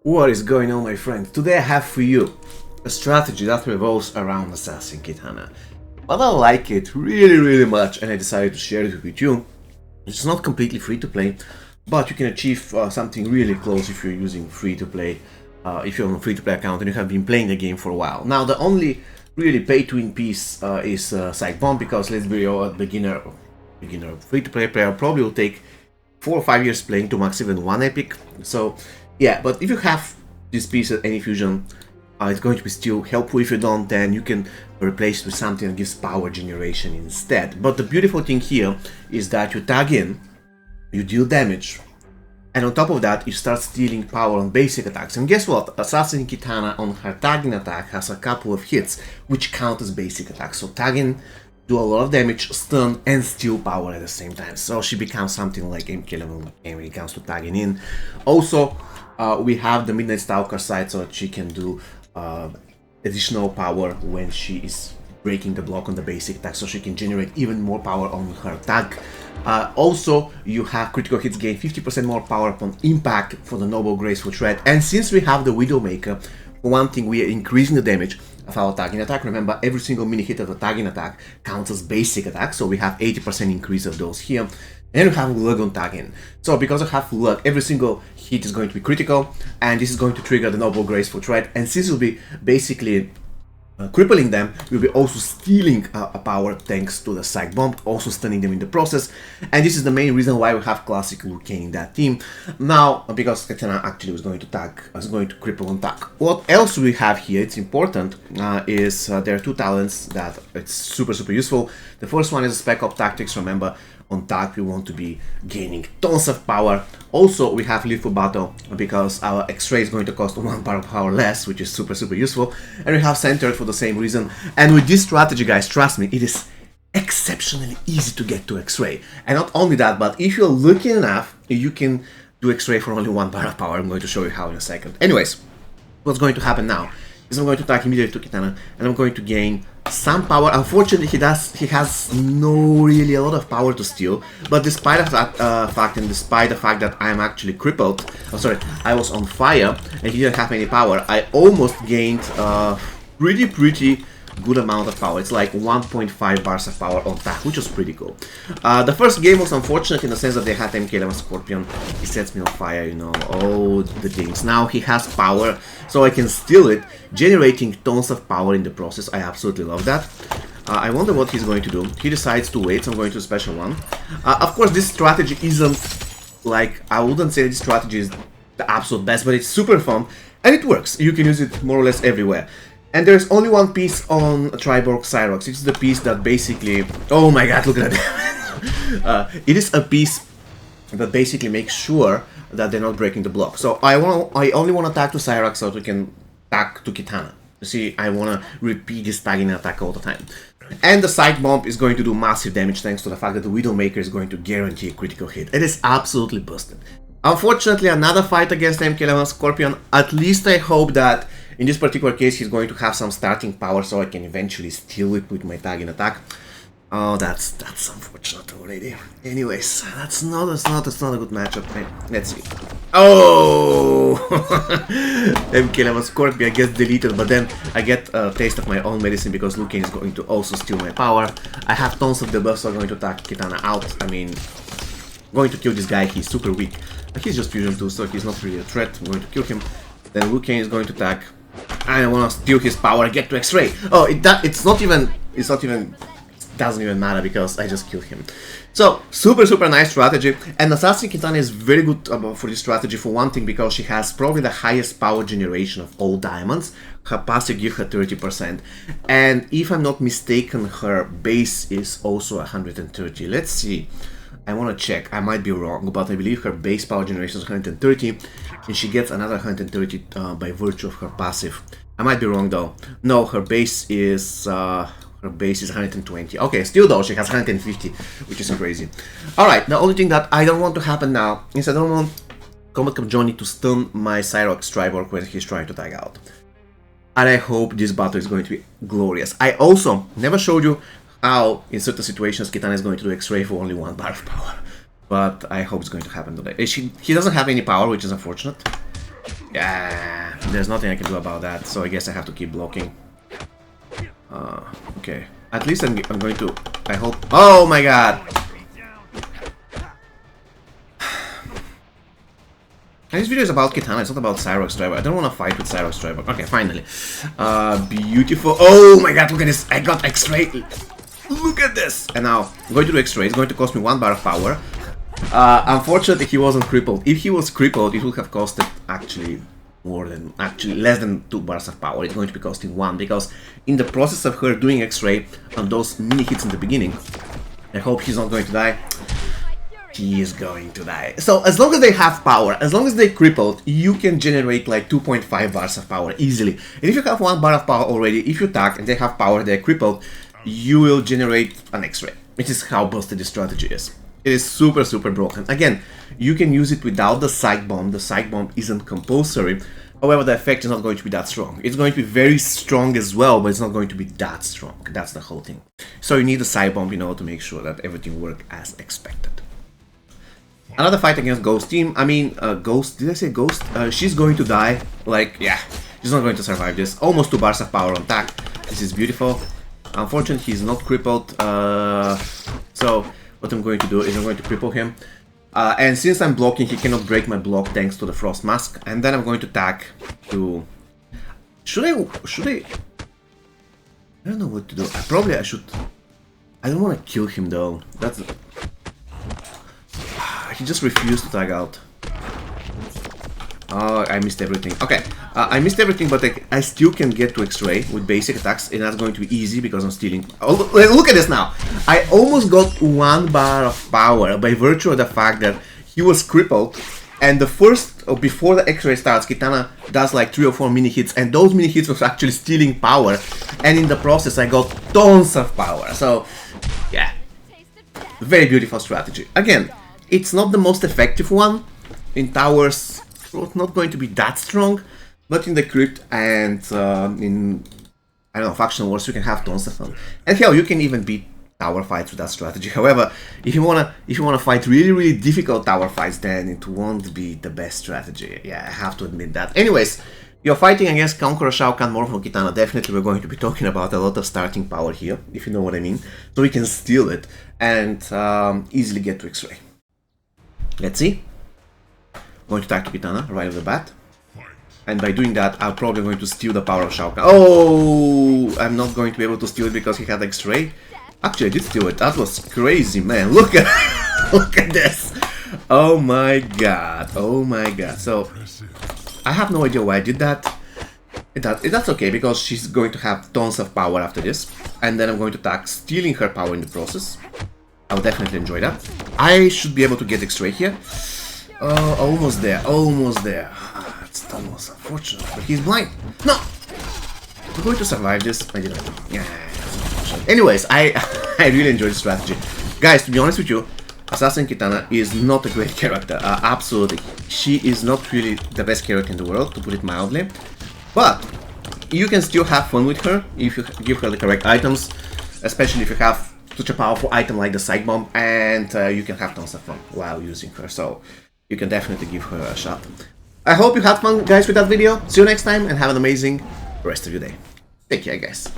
What is going on, my friend? Today I have for you a strategy that revolves around Assassin Kitana. But I like it really much and I decided to share it with you. It's not completely free to play, but you can achieve something really close if you're using free to play, if you're on a free to play account and you have been playing the game for a while. Now the only really pay to win piece is Psych Bomb, because let's be real, a beginner free to play player probably will take 4 or 5 years playing to max even 1 epic. So yeah, but if you have this piece at any fusion, it's going to be still helpful. If you don't, then you can replace it with something that gives power generation instead. But the beautiful thing here is that you tag in, you deal damage, and on top of that you start stealing power on basic attacks. And guess what? Assassin Kitana on her tagging attack has a couple of hits which count as basic attacks. So tagging, do a lot of damage, stun, and steal power at the same time. So she becomes something like MK level when it comes to tagging in. Also, we have the Midnight Stalker side, so that she can do additional power when she is breaking the block on the basic attack, so she can generate even more power on her tag. Also, you have critical hits gain 50% more power upon impact for the Noble Graceful Tread. And since we have the Widowmaker, for one thing, we are increasing the damage of our tagging attack. Remember, every single mini hit of the tagging attack counts as basic attack, so we have 80% increase of those here. And we have luck on tagging. So because I have luck, every single hit is going to be critical, and this is going to trigger the Noble Graceful Tread. And since we'll be basically crippling them, we'll be also stealing a power thanks to the Psych Bomb, also stunning them in the process. And this is the main reason why we have classic Liu Kang in that team. Now, because Kitana actually was going to tag, is going to cripple on tag. What else we have here, it's important, is there are 2 talents that it's super useful. The first one is Spec Op Tactics. Remember, on tag we want to be gaining tons of power. Also, we have Lethal Battle, because our X-Ray is going to cost 1 bar of power less, which is super useful. And we have Centered for the same reason. And with this strategy, guys, trust me, it is exceptionally easy to get to X-Ray. And not only that, but if you're lucky enough, you can do X-Ray for only 1 bar of power. I'm going to show you how in a second. Anyways, what's going to happen now is I'm going to attack immediately to Kitana, and I'm going to gain some power. Unfortunately, he has really a lot of power to steal, but despite that fact, and despite the fact that I'm actually crippled, I was on fire and he didn't have any power, I almost gained pretty good amount of power. It's like 1.5 bars of power on tag, which was pretty cool. The first game was unfortunate in the sense that they had MK11 Scorpion. He sets me on fire, you know, all the things. Now he has power, so I can steal it, generating tons of power in the process. I absolutely love that. I wonder what he's going to do. He decides to wait, so I'm going to special one. Of course, this strategy isn't, like, I wouldn't say this strategy is the absolute best, but it's super fun, and it works. You can use it more or less everywhere. And there's only one piece on Triborg Cyrox. It's the piece that basically... Oh my god, look at that. It is a piece that basically makes sure that they're not breaking the block. So I only want to tag to Cyrox so we can tag to Kitana. You see, I want to repeat this tagging attack all the time. And the Psych Bomb is going to do massive damage thanks to the fact that the Widowmaker is going to guarantee a critical hit. It is absolutely busted. Unfortunately, another fight against MK11 Scorpion. At least I hope that in this particular case he's going to have some starting power so I can eventually steal it with my tagging attack. Oh, that's unfortunate already. Anyways, that's not a good matchup. Let's see. Oh, MK11 Scorpion gets deleted, but then I get a taste of my own medicine because Liu Kang is going to also steal my power. I have tons of debuffs, so I'm going to attack Kitana out. I mean, I'm going to kill this guy. He's super weak. He's just fusion 2, so he's not really a threat. I'm going to kill him. Then Liu Kang is going to attack. I want to steal his power and get to X-Ray. Oh, it doesn't even matter because I just killed him. So, super nice strategy. And Assassin Kitana is very good for this strategy for one thing, because she has probably the highest power generation of all diamonds. Her passive gives her 30%. And if I'm not mistaken, her base is also 130. Let's see. I want to check. I might be wrong, but I believe her base power generation is 130, and she gets another 130 by virtue of her passive. I might be wrong though. No, her base is 120. Okay, still though, she has 150, which is crazy. Alright, the only thing that I don't want to happen now is I don't want Combat Cup Johnny to stun my Cyrox Triborg when he's trying to tag out. And I hope this battle is going to be glorious. I also never showed you how, in certain situations, Kitana is going to do X-Ray for only 1 bar of power. But I hope it's going to happen today. He doesn't have any power, which is unfortunate. Yeah, there's nothing I can do about that, so I guess I have to keep blocking. Okay. At least I'm going to... I hope... Oh my god! And this video is about Kitana, it's not about Cyrox Driver. I don't want to fight with Cyrox Driver. Okay, finally. Beautiful. Oh my god, look at this. I got X-ray. Look at this. And now, I'm going to do X-ray. It's going to cost me 1 bar of power. Unfortunately, he wasn't crippled. If he was crippled, it would have costed actually less than 2 bars of power. It's going to be costing 1, because in the process of her doing X-ray on those mini hits in the beginning, I hope he's not going to die. He is going to die. So as long as they have power, as long as they're crippled, you can generate like 2.5 bars of power easily. And if you have 1 bar of power already, if you attack and they have power, they're crippled, you will generate an X-ray, which is how busted this strategy is. It is super, super broken. Again, you can use it without the Psych Bomb. The Psych Bomb isn't compulsory. However, the effect is not going to be that strong. It's going to be very strong as well, but it's not going to be that strong. That's the whole thing. So you need the Psych Bomb in order to make sure that everything works as expected. Another fight against Ghost team. I mean, Ghost, did I say Ghost? She's going to die. Like, yeah, she's not going to survive this. Almost 2 bars of power on attack. This is beautiful. Unfortunately, he's not crippled. So what I'm going to do is I'm going to cripple him. And since I'm blocking, he cannot break my block thanks to the Frost Mask. And then I'm going to attack to... Should I... I don't know what to do. I should... I don't want to kill him though. That's... He just refused to tag out. Oh, I missed everything. Okay, I missed everything, but I still can get to X-ray with basic attacks, and that's going to be easy because I'm stealing. Oh, look at this now! I almost got 1 bar of power by virtue of the fact that he was crippled, and the first, before the X-ray starts, Kitana does like 3 or 4 mini hits, and those mini hits was actually stealing power, and in the process I got tons of power. So, yeah, very beautiful strategy. Again, it's not the most effective one. In towers, it's not going to be that strong, but in the crypt and in, I don't know, faction wars, you can have tons of fun. And hell, you can even beat tower fights with that strategy. However, if you wanna fight really difficult tower fights, then it won't be the best strategy. Yeah, I have to admit that. Anyways, you're fighting against Conqueror Shao Kahn Morpho Kitana. Definitely we're going to be talking about a lot of starting power here, if you know what I mean. So we can steal it and easily get to X-ray. Let's see. I'm going to attack to Kitana right off the bat. And by doing that, I'm probably going to steal the power of Shao Kahn. Oh! I'm not going to be able to steal it because he had X-ray. Actually, I did steal it. That was crazy, man. Look at look at this. Oh my god. Oh my god. So, I have no idea why I did that. That's okay, because she's going to have tons of power after this. And then I'm going to attack, stealing her power in the process. I'll definitely enjoy that. I should be able to get X-ray here. Almost there, almost there. It's the most unfortunate, but he's blind. No! I'm going to survive this. I didn't know. Yeah, anyways, I really enjoy the strategy. Guys, to be honest with you, Assassin Kitana is not a great character. Absolutely. She is not really the best character in the world, to put it mildly. But you can still have fun with her if you give her the correct items, especially if you have such a powerful item like the Psych Bomb, and you can have tons of fun while using her, so you can definitely give her a shot. I hope you had fun, guys, with that video. See you next time, and have an amazing rest of your day. Take care, guys.